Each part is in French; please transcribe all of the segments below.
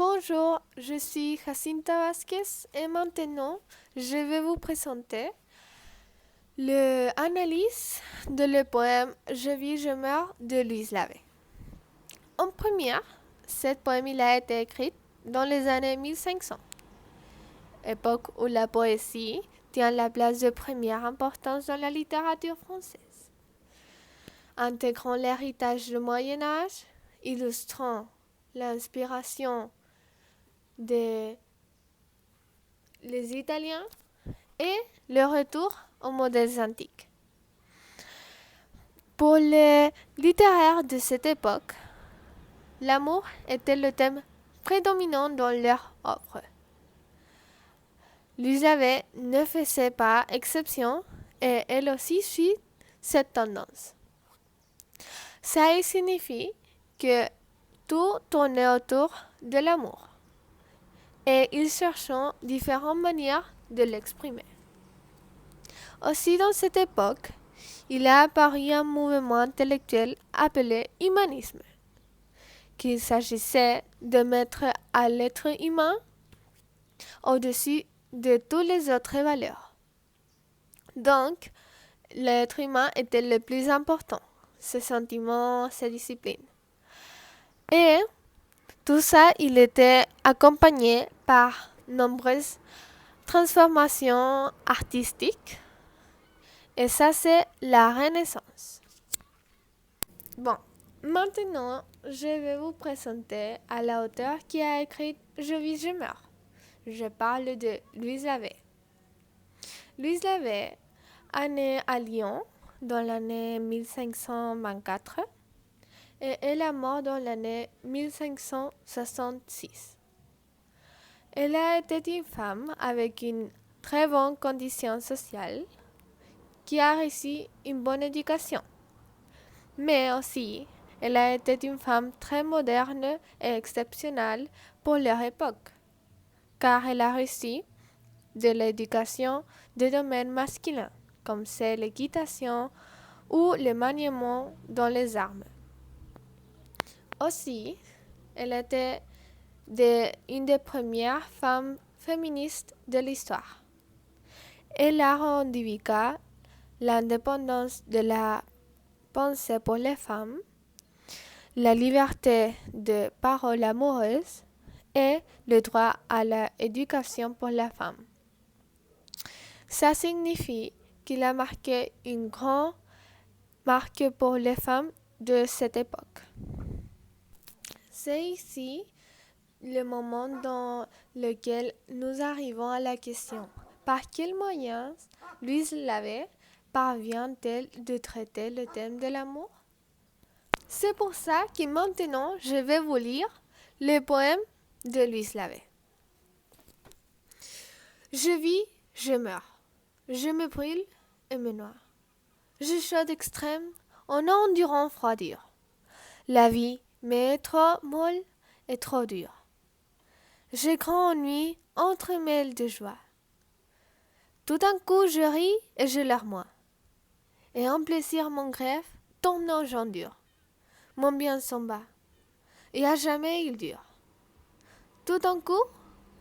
Bonjour, je suis Jacinta Vasquez et maintenant je vais vous présenter l'analyse de le poème Je vis, je meurs de Louise Lavé. En première, ce poème il a été écrit dans les années 1500, époque où la poésie tient la place de première importance dans la littérature française. Intégrant l'héritage du Moyen Âge, illustrant l'inspiration des les Italiens et le retour aux modèles antiques. Pour les littéraires de cette époque, l'amour était le thème prédominant dans leurs œuvres. Louise Lavé ne faisait pas exception et elle aussi suit cette tendance. Ça signifie que tout tournait autour de l'amour et ils cherchent différentes manières de l'exprimer. Aussi dans cette époque, il a apparu un mouvement intellectuel appelé humanisme, qu'il s'agissait de mettre à l'être humain au-dessus de toutes les autres valeurs. Donc, l'être humain était le plus important, ses sentiments, ses disciplines. Et tout ça, il était accompagné par nombreuses transformations artistiques. Et ça, c'est la Renaissance. Bon, maintenant, je vais vous présenter à l'auteur qui a écrit Je vis, je meurs. Je parle de Louise Lavé. Louise Lavé est née à Lyon dans l'année 1524 et elle est morte dans l'année 1566. Elle a été une femme avec une très bonne condition sociale qui a reçu une bonne éducation. Mais aussi, elle a été une femme très moderne et exceptionnelle pour leur époque, car elle a reçu de l'éducation de domaines masculins, comme c'est l'équitation ou le maniement dans les armes. Aussi, elle était une des premières femmes féministes de l'histoire. Elle a revendiqué l'indépendance de la pensée pour les femmes, la liberté de parole amoureuse et le droit à l'éducation pour la femme. Ça signifie qu'il a marqué une grande marque pour les femmes de cette époque. C'est ici le moment dans lequel nous arrivons à la question: par quels moyens Louise Lavé parvient-elle de traiter le thème de l'amour? C'est pour ça que maintenant je vais vous lire le poème de Louise Lavé. Je vis, je meurs, je me brûle et me noie. Je chaude extrême en endurant froidure. La vie m'est trop molle et trop dure. J'ai grand ennui entremêle de joie. Tout d'un coup je ris et je larmoie. Et en plaisir mon greffe, tournant j'endure. Mon bien s'en bat, et à jamais il dure. Tout d'un coup,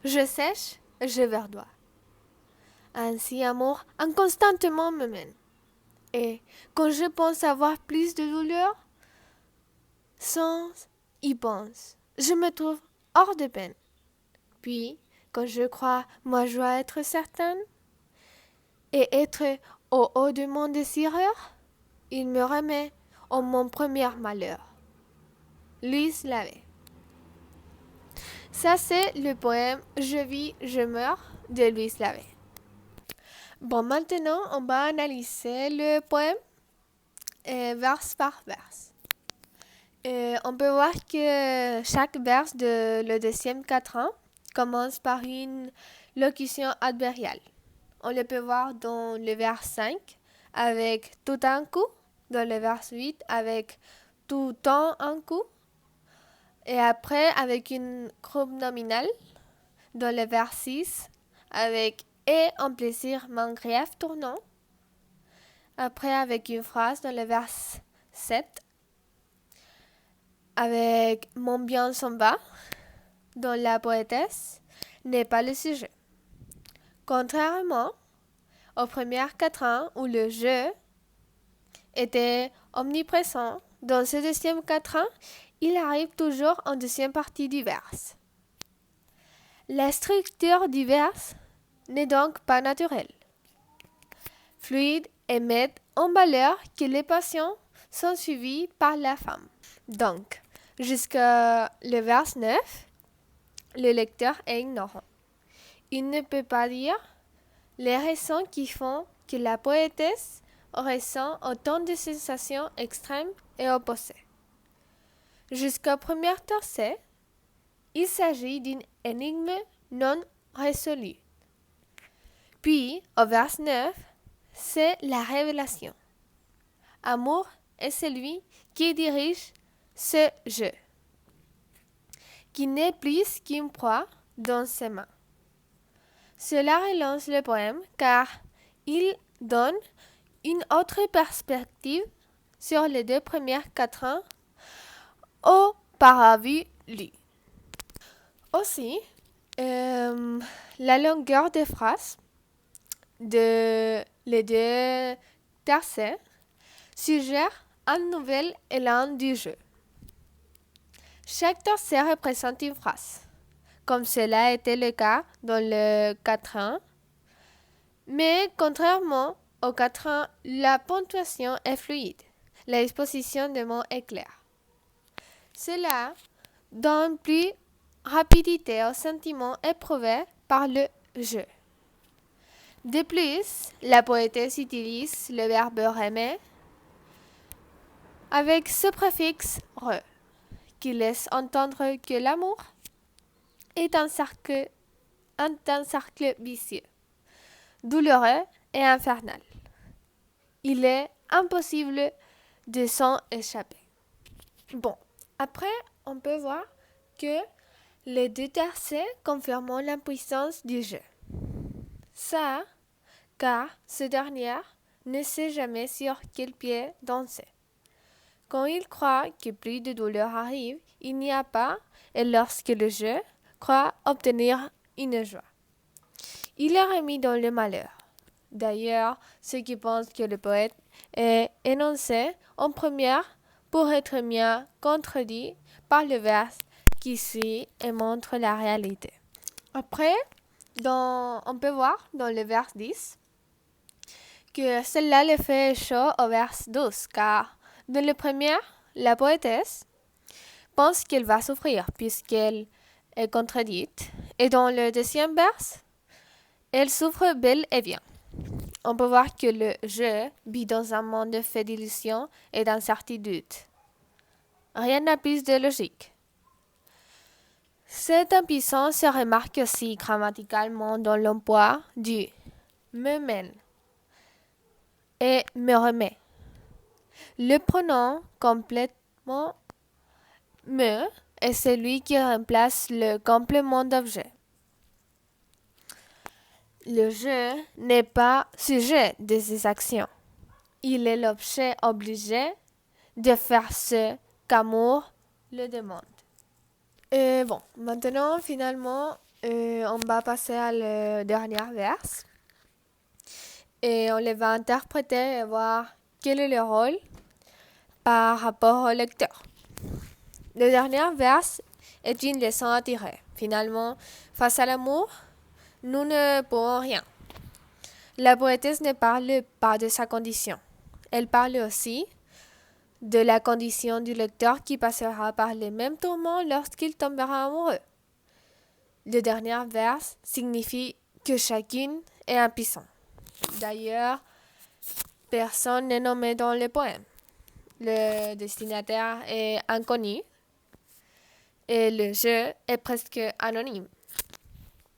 je sèche et je verdoie. Ainsi amour inconstantement me mène. Et quand je pense avoir plus de douleur, sans y pense, je me trouve hors de peine. Puis, quand je crois ma joie être certaine, et être au haut de mon désireur, il me remet en mon premier malheur. Louise Lavé. Ça, c'est le poème Je vis, je meurs de Louise Lavé. Bon, maintenant, on va analyser le poème vers par vers. On peut voir que chaque vers de le deuxième quatrain commence par une locution adverbiale. On le peut voir dans le vers 5 avec tout un coup, dans le vers 8 avec tout temps un coup, et après avec une groupe nominale dans le vers 6 avec et en plaisir mon grief tournant. Après avec une phrase dans le vers 7 avec mon bien s'en va. dont la poétesse n'est pas le sujet. Contrairement aux premières quatrains où le je était omniprésent, dans ce deuxième quatrain, il arrive toujours en deuxième partie du vers. La structure du vers n'est donc pas naturelle, fluide et met en valeur que les passions sont suivies par la femme. Donc, jusqu'à le vers 9, le lecteur est ignorant. Il ne peut pas dire les raisons qui font que la poétesse ressent autant de sensations extrêmes et opposées. Jusqu'au premier tercet, il s'agit d'une énigme non résolue. Puis, au vers 9, c'est la révélation. Amour est celui qui dirige ce jeu, qui n'est plus qu'une proie dans ses mains. Cela relance le poème car il donne une autre perspective sur les deux premières quatrains auparavant lus. Aussi, la longueur des phrases de les deux tercets suggère un nouvel élan du jeu. Chaque tercet représente une phrase, comme cela était le cas dans le quatrain, mais contrairement au quatrain, la ponctuation est fluide, la disposition des mots est claire. Cela donne plus rapidité au sentiment éprouvé par le jeu. De plus, la poétesse utilise le verbe aimer avec ce préfixe re, qui laisse entendre que l'amour est un cercle vicieux, douloureux et infernal. Il est impossible de s'en échapper. Bon, après, on peut voir que les deux tercets confirment l'impuissance du jeu. Ça, car ce dernier ne sait jamais sur quel pied danser. Quand il croit que plus de douleur arrive, il n'y a pas, et lorsque le jeu croit obtenir une joie, il est remis dans le malheur. D'ailleurs, ceux qui pensent que le poète est énoncé en première pour être mieux contredit par le vers qui suit et montre la réalité. Après, on peut voir dans le vers 10 que cela le fait chaud au vers 12, car dans le premier, la poétesse pense qu'elle va souffrir puisqu'elle est contredite, et dans le deuxième vers, elle souffre bel et bien. On peut voir que le je vit dans un monde fait d'illusions et d'incertitudes. Rien n'a plus de logique. Cette impuissance se remarque aussi grammaticalement dans l'emploi du me mène et me remet. Le pronom complètement me est celui qui remplace le complément d'objet. Le je n'est pas sujet de ses actions. Il est l'objet obligé de faire ce qu'amour le demande. Et bon, maintenant, finalement, on va passer à le dernier vers. Et on les va interpréter et voir quel est le rôle par rapport au lecteur. Le dernier vers est une leçon à tirer. Finalement, face à l'amour, nous ne pouvons rien. La poétesse ne parle pas de sa condition. Elle parle aussi de la condition du lecteur qui passera par les mêmes tourments lorsqu'il tombera amoureux. Le dernier vers signifie que chacune est impuissant. D'ailleurs, personne n'est nommé dans le poème. Le destinataire est inconnu et le je est presque anonyme.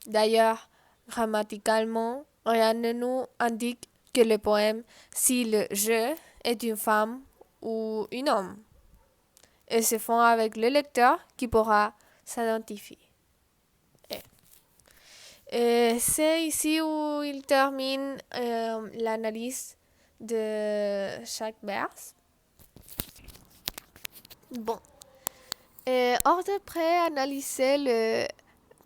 D'ailleurs, grammaticalement, rien ne nous indique que le poème, si le je est une femme ou un homme, et se font avec le lecteur qui pourra s'identifier. Et c'est ici où il termine l'analyse de chaque vers. Bon, Et hors de près analyser le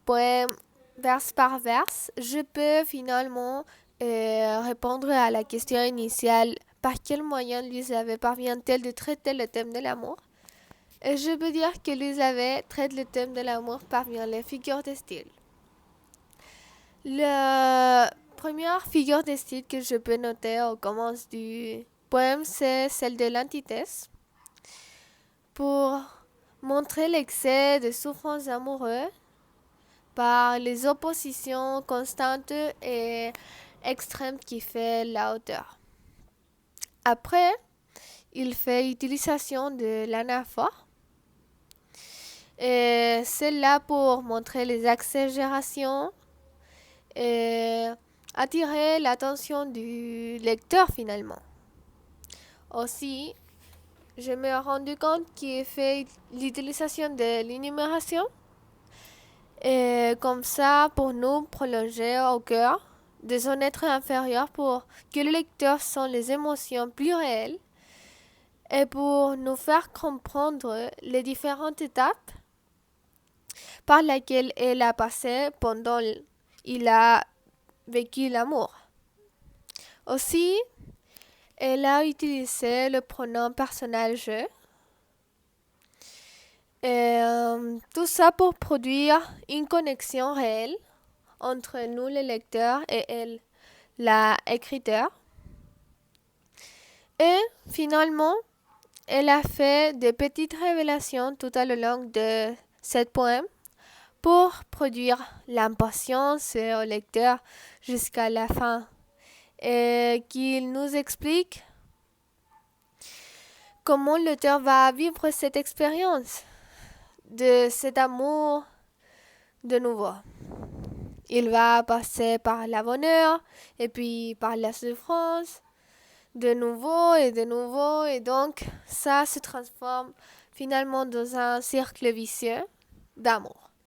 poème vers par vers, je peux finalement répondre à la question initiale par quel moyen Louise parvient-elle de traiter le thème de l'amour? Et je peux dire que Louise traite le thème de l'amour parmi les figures de style. La première figure de style que je peux noter au commence du poème, c'est celle de l'antithèse. Pour montrer l'excès de souffrance amoureuse par les oppositions constantes et extrêmes qui fait l'auteur. Après, il fait utilisation de l'anaphore. Et c'est là pour montrer les exagérations et attirer l'attention du lecteur finalement. Aussi, je me suis rendu compte qu'il fait l'utilisation de l'énumération et comme ça pour nous prolonger au cœur de son être inférieur pour que le lecteur sent les émotions plus réelles et pour nous faire comprendre les différentes étapes par lesquelles elle a passé pendant il a vécu l'amour. Aussi, elle a utilisé le pronom personnel je. Et tout ça pour produire une connexion réelle entre nous, le lecteur, et elle, la écriteur. Et finalement, elle a fait des petites révélations tout à le long de ce poème pour produire l'impatience au lecteur jusqu'à la fin et qu'il nous explique comment l'auteur va vivre cette expérience de cet amour de nouveau. Il va passer par la bonheur et puis par la souffrance de nouveau et donc ça se transforme finalement dans un cercle vicieux d'amour.